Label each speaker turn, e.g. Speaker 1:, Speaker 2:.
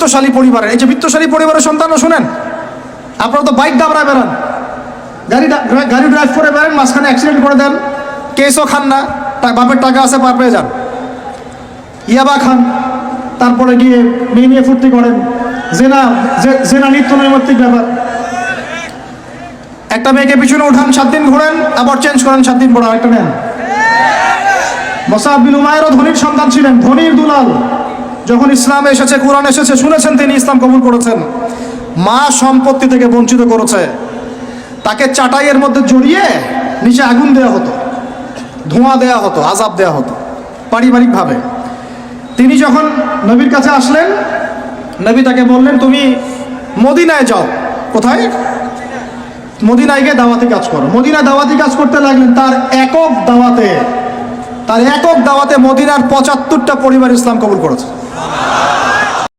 Speaker 1: বিত্তশালী পরিবারের। এই যে বিত্তশালী পরিবারের সন্তানরা শুনেন, আপনারা তো বাইক দাবড়ায় বেড়ান, গাড়ি ড্রাইভ করে বেড়ান, মাঝখানে অ্যাক্সিডেন্ট করে দেন, কেসও খান না, বাপের টাকা আছে পার পেয়ে যান, ইয়াবা খান, তারপরে গিয়ে মেয়ে নিয়ে ফুর্তি করেন, জেনা নিত্য নৈমিত্তিক ব্যাপার। একটা মেয়েকে পিছনে উঠান, 7 দিন ঘোরেন, আবার চেঞ্জ করেন, 7 দিন পর আরেকটা নেন। মুসআব বিন উমাইরও ধনীর সন্তান ছিলেন, ধনীর দুলাল। যখন ইসলাম এসেছে, কোরআন এসেছে, শুনেছেন তিনি, ইসলাম কবুল করেছেন। মা সম্পত্তি থেকে বঞ্চিত করেছে, তাকে চাটাইয়ের মধ্যে জড়িয়ে নিচে আগুন দেওয়া হতো, ধোঁয়া দেওয়া হতো, আযাব দেওয়া হতো পারিবারিকভাবে। তিনি যখন নবীর কাছে আসলেন, নবী তাকে বললেন, তুমি মদিনায় যাও। কোথায়? মদিনায় গিয়ে দাওয়াতি কাজ করো। মদিনায় দাওয়াতি কাজ করতে লাগলেন। তার একক দাওয়াতে মদিনার 75টা পরিবার ইসলাম কবুল করেছে।